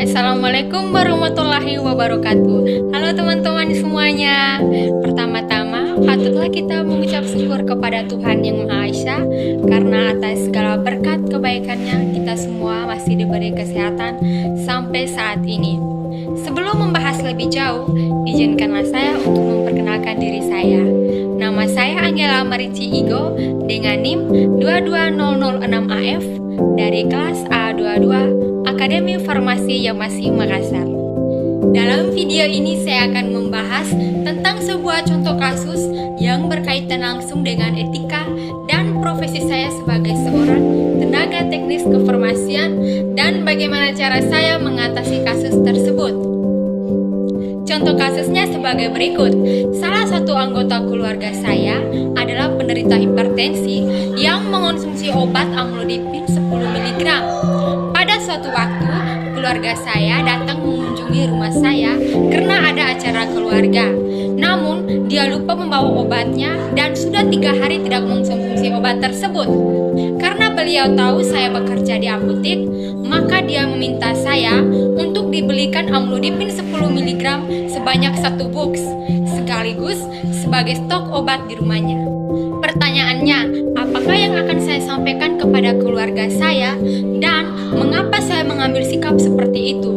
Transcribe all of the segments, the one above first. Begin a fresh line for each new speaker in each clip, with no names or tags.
Assalamualaikum warahmatullahi wabarakatuh. Halo teman-teman semuanya. Pertama-tama patutlah kita mengucap syukur kepada Tuhan Yang Maha Esa, karena atas segala berkat kebaikannya kita semua masih diberi kesehatan sampai saat ini. Sebelum membahas lebih jauh, izinkanlah saya untuk memperkenalkan diri saya. Nama saya Angela Marici Igo dengan NIM 22006AF dari kelas A22 Akademi Farmasi Yamasi Makassar. Dalam video ini saya akan membahas tentang sebuah contoh kasus yang berkaitan langsung dengan etika dan profesi saya sebagai seorang tenaga teknis kefarmasian dan bagaimana cara saya mengatasi kasus tersebut. Contoh kasusnya sebagai berikut. Salah satu anggota keluarga saya adalah penderita hipertensi yang mengonsumsi obat amlodipin 10 mg. Pada suatu waktu, keluarga saya datang mengunjungi rumah saya karena ada acara keluarga. Namun, dia lupa membawa obatnya dan sudah 3 hari tidak mengonsumsi obat tersebut. Karena beliau tahu saya bekerja di apotek, maka dia meminta saya untuk dibelikan amlodipin 10 mg sebanyak 1 box, sekaligus sebagai stok obat di rumahnya. Pertanyaannya, apakah yang akan saya sampaikan kepada keluarga saya dan mengapa saya mengambil sikap seperti itu?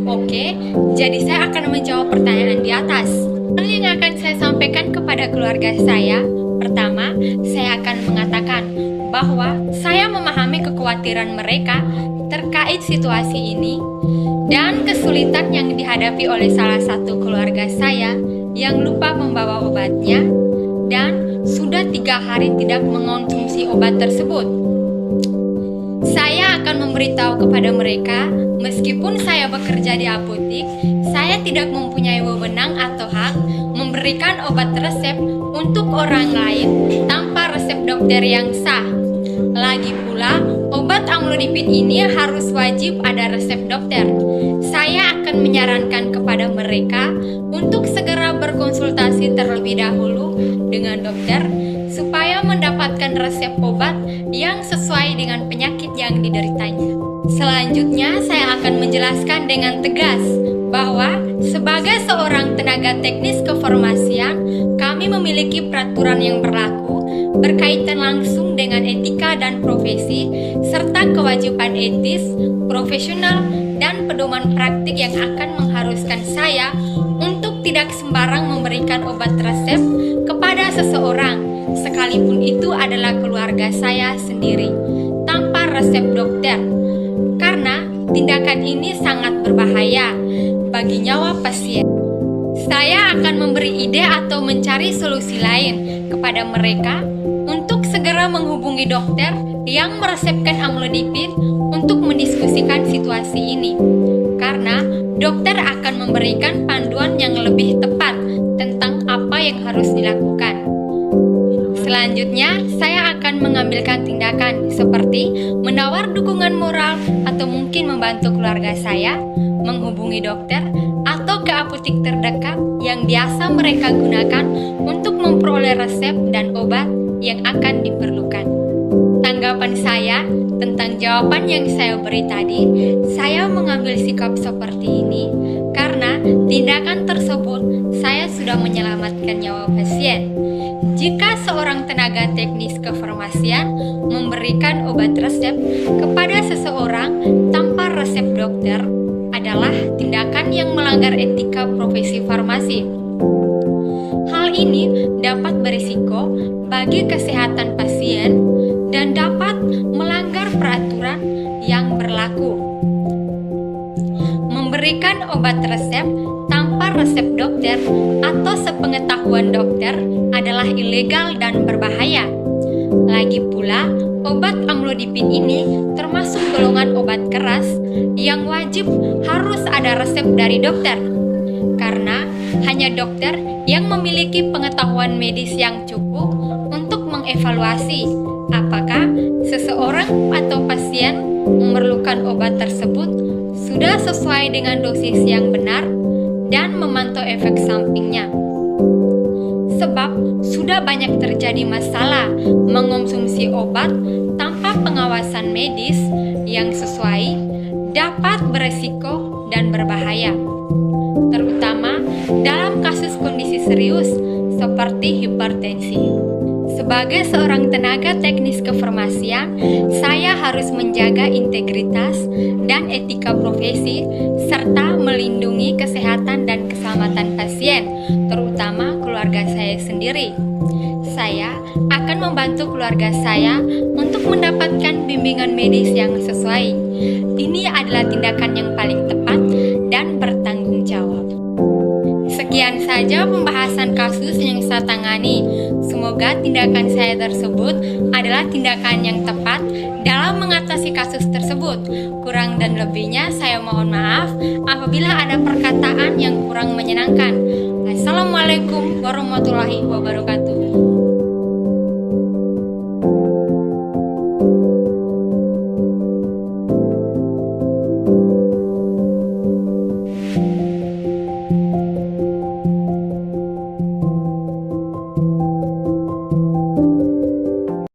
Oke, jadi saya akan menjawab pertanyaan di atas. Hal yang akan saya sampaikan kepada keluarga saya, pertama, saya akan mengatakan bahwa saya memahami kekhawatiran mereka terkait situasi ini dan kesulitan yang dihadapi oleh salah satu keluarga saya yang lupa membawa obatnya dan sudah 3 hari tidak mengonsumsi obat tersebut. Saya akan memberitahu kepada mereka, meskipun saya bekerja di apotek, saya tidak mempunyai wewenang atau hak memberikan obat resep untuk orang lain tanpa resep dokter yang sah. Lagi pula, obat amlodipin ini harus wajib ada resep dokter. Saya akan menyarankan kepada mereka untuk segera berkonsultasi terlebih dahulu dengan dokter supaya mendapatkan resep obat yang sesuai dengan penyakit yang dideritanya. Selanjutnya, saya akan menjelaskan dengan tegas bahwa sebagai seorang tenaga teknis kefarmasian, kami memiliki peraturan yang berlaku berkaitan langsung dengan etika dan profesi, serta kewajiban etis, profesional, dan pedoman praktik yang akan mengharuskan saya untuk tidak sembarang memberikan obat resep kepada seseorang, sekalipun itu adalah keluarga saya sendiri, tanpa resep dokter. Karena tindakan ini sangat berbahaya bagi nyawa pasien. Saya akan memberi ide atau mencari solusi lain kepada mereka untuk segera menghubungi dokter yang meresepkan amlodipin untuk mendiskusikan situasi ini. Karena dokter akan memberikan panduan yang lebih tepat tentang apa yang harus dilakukan. Selanjutnya, saya akan mengambilkan tindakan seperti menawar dukungan moral atau mungkin membantu keluarga saya menghubungi dokter atau ke apotek terdekat yang biasa mereka gunakan untuk memperoleh resep dan obat yang akan diperlukan. Tanggapan saya tentang jawaban yang saya beri tadi, saya mengambil sikap seperti ini karena tindakan tersebut saya sudah menyelamatkan nyawa pasien. Jika seorang tenaga teknis kefarmasian memberikan obat resep kepada seseorang tanpa resep dokter adalah tindakan yang melanggar etika profesi farmasi. Hal ini dapat berisiko bagi kesehatan pasien dan dapat melanggar peraturan yang berlaku. Memberikan obat resep tanpa resep dokter atau sepengetahuan dokter adalah ilegal dan berbahaya. Lagi pula, obat amlodipin ini termasuk golongan obat keras yang wajib harus ada resep dari dokter. Karena hanya dokter yang memiliki pengetahuan medis yang cukup untuk mengevaluasi apakah seseorang atau pasien memerlukan obat tersebut sudah sesuai dengan dosis yang benar dan memantau efek sampingnya. Sebab sudah banyak terjadi masalah mengonsumsi obat tanpa tanpa pengawasan medis yang sesuai dapat beresiko dan berbahaya, terutama dalam kasus kondisi serius seperti hipertensi. Sebagai seorang tenaga teknis kefarmasian, saya harus menjaga integritas dan etika profesi serta melindungi kesehatan dan keselamatan pasien, terutama keluarga saya sendiri. Saya akan membantu keluarga saya untuk mendapatkan bimbingan medis yang sesuai. Ini adalah tindakan yang paling tepat dan bertanggung jawab. Sekian saja pembahasan kasus yang saya tangani. Semoga tindakan saya tersebut adalah tindakan yang tepat dalam mengatasi kasus tersebut. Kurang dan lebihnya saya mohon maaf apabila ada perkataan yang kurang menyenangkan. Assalamualaikum warahmatullahi wabarakatuh.